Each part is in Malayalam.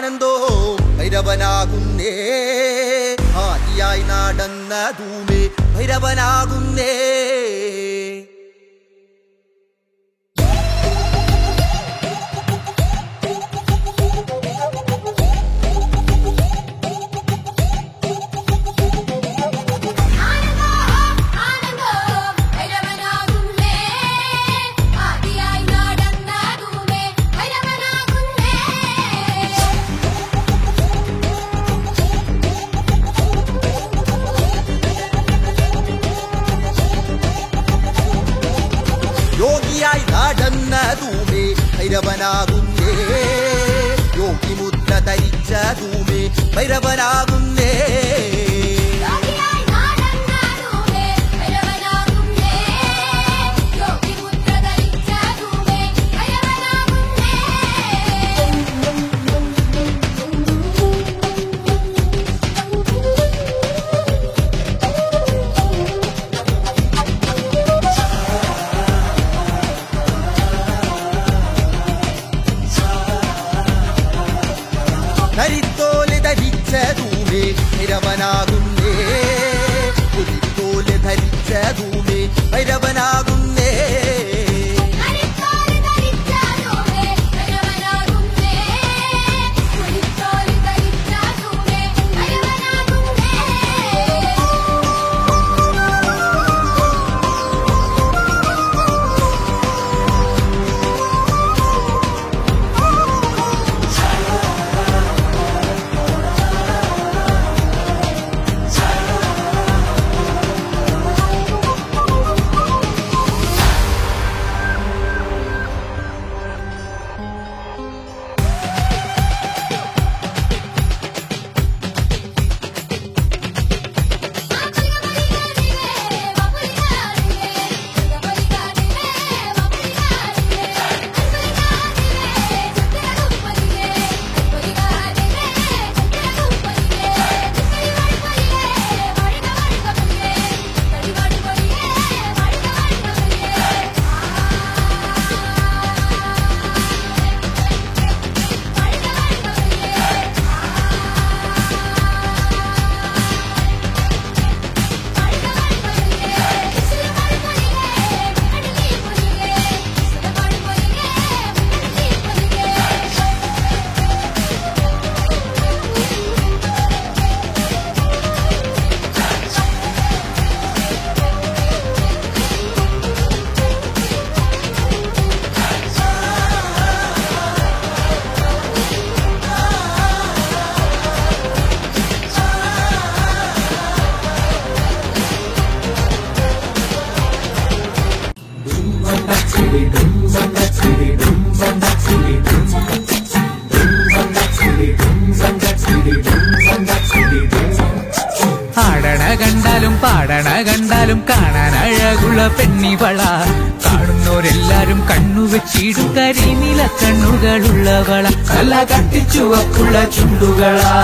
ആനന്ദോ ഭൈരവനാകുന്നേ ആദിയായി നടന്ന ധൂമേ ഭൈരവനാകുന്നേ യോഗിയായി നടന്ന ധൂമേ ഭൈരവനാകുന്നേ യോഗിമുദ്ര ധരിച്ച ധൂമേ ഭൈരവനാകുന്നേ ധരിത്തോലെ ധരിച്ച ധൂമേ ഭൈരവനാകുന്നേ പുലിത്തോലെ ധരിച്ച ധൂമേ ഭൈരവനാകുന്നേ ആടണ കണ്ടാലും പാടണ കണ്ടാലും കാണാൻ അഴകുള്ള പെണ്ണിവള കാണുന്നോരെല്ലാരും കണ്ണുവെച്ചിടും കരിനീല കണ്ണുകളുള്ളവള നല്ല കട്ടിച്ചുവപ്പുള്ള ചുണ്ടുകളാ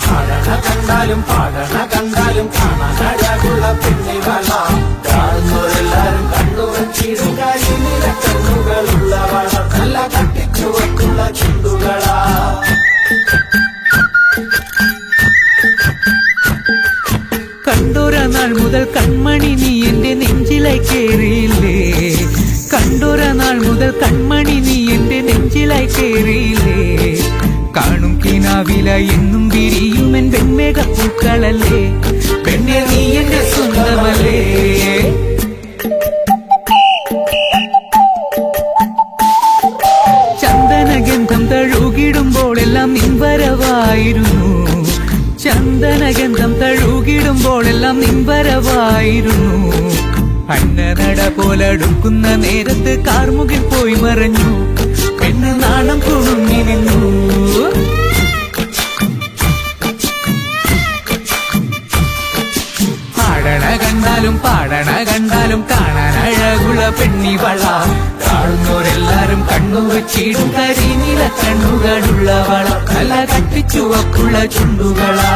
ആടണ കണ്ടാലും പാടണ കണ്ടാലും കാണാൻ അഴകുള്ള പെണ്ണിവള കാണുന്നോരെല്ലാരും കണ്ണുവെച്ചിടും കരിനീല കണ്ണുകളുള്ളവള നല്ല കട്ടിച്ചുവപ്പുള്ള ചുണ്ടുകളാ കണ്ടോര നാൾ മുതൽ കൺമണി നീ എന്റെ നെഞ്ചിലായി കേറിയില്ലേ കണ്ടോര നാൾ മുതൽ കൺമണി നീ എന്റെ നെഞ്ചിലായി കേറിയില്ലേ കാണും കിനാവില എന്നും വിരിയുമെൻ വെൺമേഘപ്പൂക്കളല്ലേ പെണ്ണെ നീ എന്റെ സ്വന്തമല്ലേ ചന്ദനഗന്ധം തഴുകിടുമ്പോഴെല്ലാം നിൻവരവായിരുന്നു ചന്ദനഗന്ധം തഴുകിടുമ്പോഴെല്ലാം നിൻവരവായിരുന്നു അന്നനട പോലടുക്കുന്ന നേരത്ത് കാർമുകിൽ പോയി മറഞ്ഞു പെണ്ണ് നാണം കുണുങ്ങി നിന്നു ആടണ കണ്ടാലും പാടണ കണ്ടാലും കാണാൻ അഴകുള്ള പെണ്ണിവള കാണുന്നോരെല്ലാരും കണ്ണുവെച്ചിടും കരിനീല കണ്ണുകളുള്ളവള നല്ല കട്ടിച്ചുവപ്പുള്ള ചുണ്ടുകളാ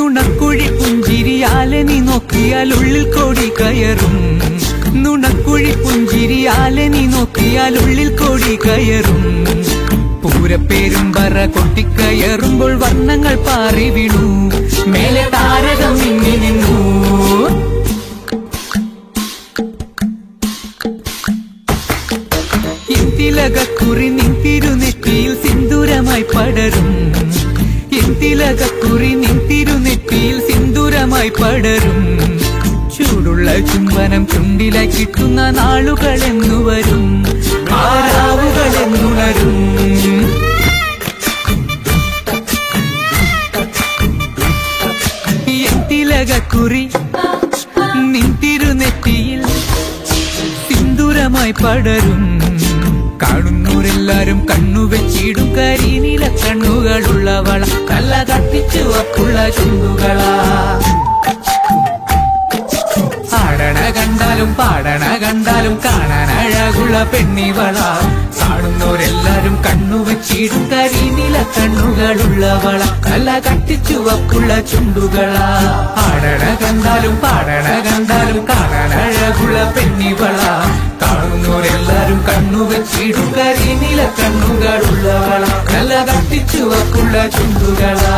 നുണക്കുഴി പുഞ്ചിരിയാലെ നീ നോക്കിയാൽ ഉള്ളിൽ കോടി കയറും. നുണക്കുഴി പുഞ്ചിരിയാലെ നീ നോക്കിയാൽ ഉള്ളിൽ കോടി കയറും. പൂരപ്പേരും പറ കൊട്ടിക്കയറുമ്പോൾ വർണ്ണങ്ങൾ പാറി വീണു. മേലെ താരകം മിന്നി നിന്നു. ഇന്തിലകക്കുറി നിൻ തിരുനെറ്റിയിൽ സിന്ദൂരമായി പടരും. ഇന്തിലകക്കുറി നിൻ തിരുനെറ്റിയിൽ സിന്ദൂരമായി പടരും. ചൂടുള്ള ചുംബനം ചുണ്ടിലായി കിട്ടുന്ന നാളുകൾ എന്നു വരും. ആരാവുകൾ എന്നുണരും. ഇന്തിലകക്കുറി നിൻ തിരുനെറ്റിയിൽ സിന്ദൂരമായി പടരും. കാണുന്നവരെല്ലാരും കണ്ണുവെച്ചിടും കരിനീല കണ്ണുകളുള്ളവള. കല്ല കത്തിച്ചു വപ്പുള്ള ചുണ്ടുകളാ. ആടണ കണ്ടാലും പാടണ കണ്ടാലും കാണാൻ അഴകുള്ള പെണ്ണിവള. കാണുന്നവരെല്ലാരും കണ്ണുവെച്ചിടും കരിനീല കണ്ണുകളുള്ളവള. കല്ല കത്തിച്ചു വപ്പുള്ള ചുണ്ടുകളാ. ആടണ കണ്ടാലും പാടണ കണ്ടാലും കാണാൻ അഴകുള്ള പെണ്ണിവള. കാണുന്നവരെല്ലാരും കണ്ണുവെച്ചിടും കരിനീല കണ്ണുകളുള്ളവള. കല്ല കത്തിച്ചു വപ്പുള്ള ചുണ്ടുകളാ.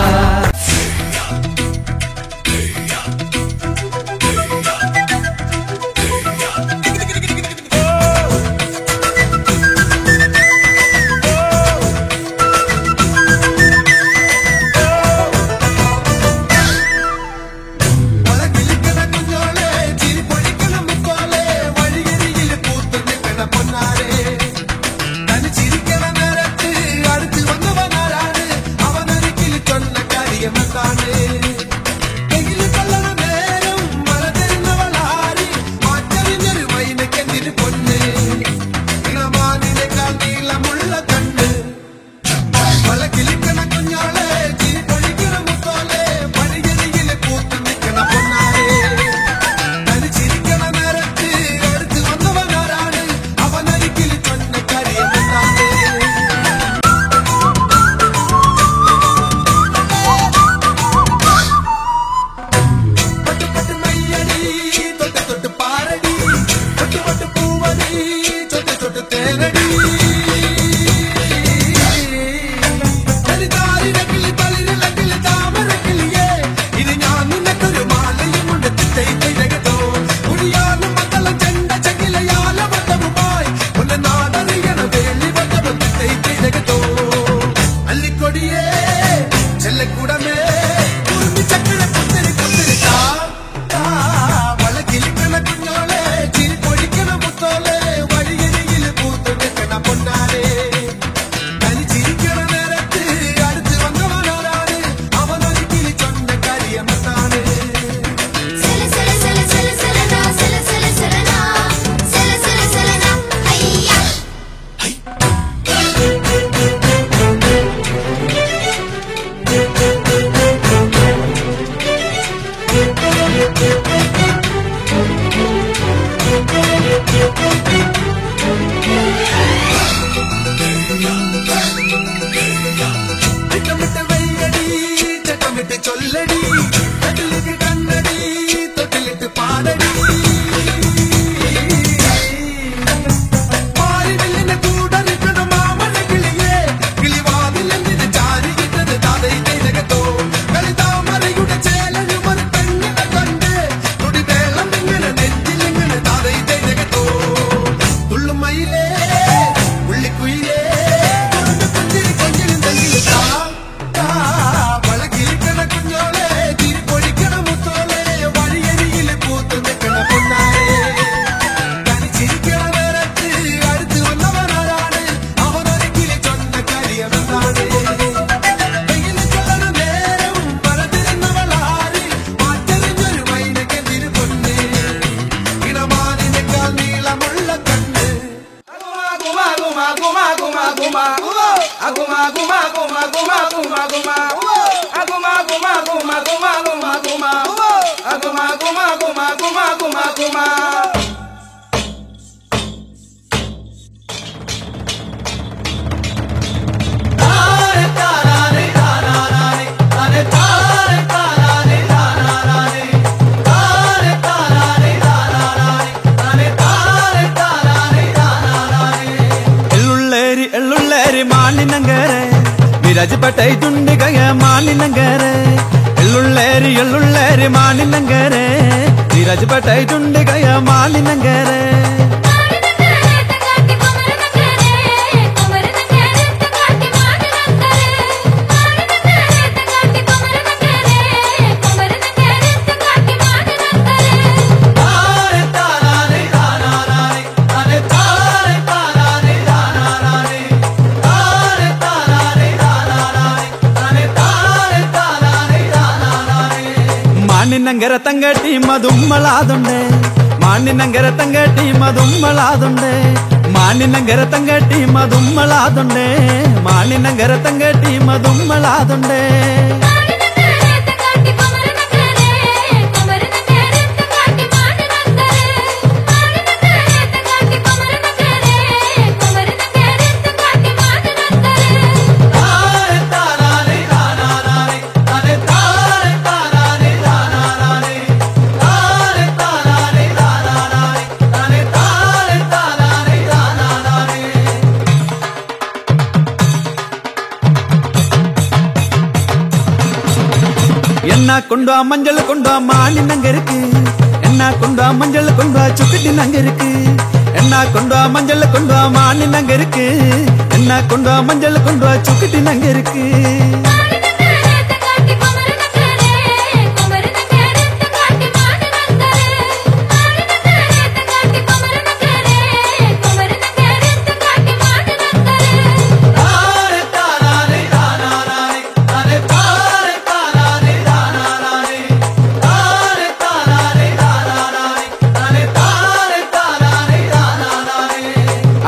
ವಿರಾಜಪೇಟೆ ದುಂಡಿಗಯ ಮಾನಿನಂಗರೆ ಎಳ್ಳುಳ್ಳೇರಿ ಮಾನಿನಂಗರೆ ವಿರಾಜಪೇಟೆ ದುಂಡಿಗಯ ಮಾನಿನಂಗರೆ മാണിനങ്കര തങ്കട്ടി മതുമ്മളാതുണ്ടേ മാണിനങ്കര തങ്കട്ടി മതുമ്മളാതുണ്ടേ മാണിനങ്കര തങ്കട്ടി മതുമ്മളാതുണ്ടേ മാണിനങ്കര തങ്കട്ടി മതുമ്മളാതുണ്ടേ என்ன கொண்டு மஞ்சள் கொண்டு மானினங்க இருக்கு என்ன கொண்டு மஞ்சள் கொண்டு சுக்கட்டி நங்க இருக்கு என்ன கொண்டு மஞ்சள் கொண்டு மானினங்க இருக்கு என்ன கொண்டு மஞ்சள் கொண்டு சுக்கட்டி நங்க இருக்கு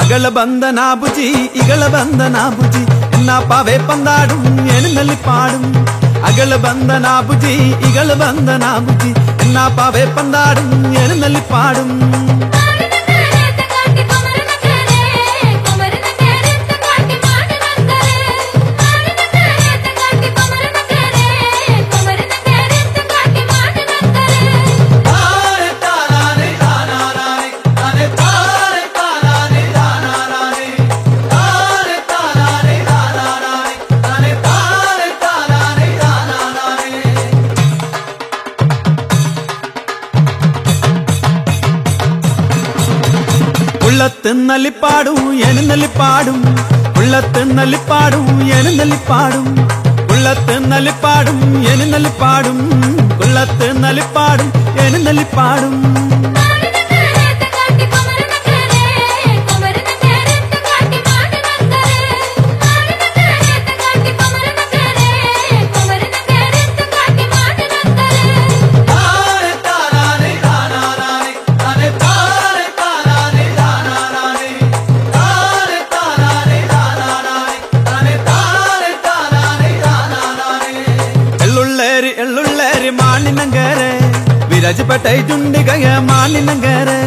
ಅಗಳ ಬಂದ ನಾಬುಜಿ ಇಗಳ ಬಂದ ನಾಬುಜಿ ಎನ್ನ ಪಾವೆ ಪಂದಾಡುಂ ಎನ್ನಲ್ಲಿ ಪಾಡುಂ ಅಗಳ ಬಂದ ನಾಬುಜಿ ಇಗಳ ಬಂದ ನಾಬುಜಿ ಎನ್ನ ಪಾವೆ ಪಂದಾಡುಂ ಎನ್ನಲ್ಲಿ ಪಾಡುಂ ഉള്ളത്തിന്നലി പാടും എഴുന്നള്ളി പാടും ഉള്ളത്തിന്നലി പാടും എഴുന്നള്ളി പാടും ഉള്ളത്തിന്നലി പാടും എഴുന്നള്ളി പാടും ഉള്ളത്തിന്നലി പാടും എഴുന്നള്ളി പാടും ಎಳ್ಳುಳ್ಳೇರಿ ಮಾನಿನಂಗರೆ ವಿರಾಜಪೇಟೆ ದುಂಡಿಗಯ ಮಾನಿನಂಗರೆ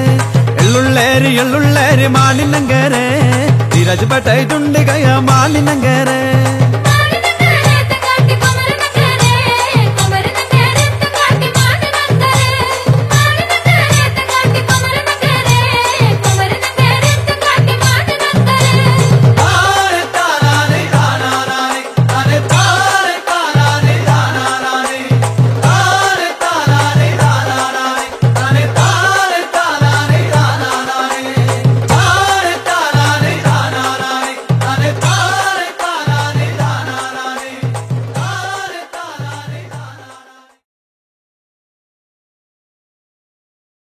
ಎಳ್ಳುಳ್ಳೇರಿ ಮಾನಿನಂಗರೆ ವಿರಾಜಪೇಟೆ ದುಂಡಿಗಯ ಮಾನಿನಂಗರೆ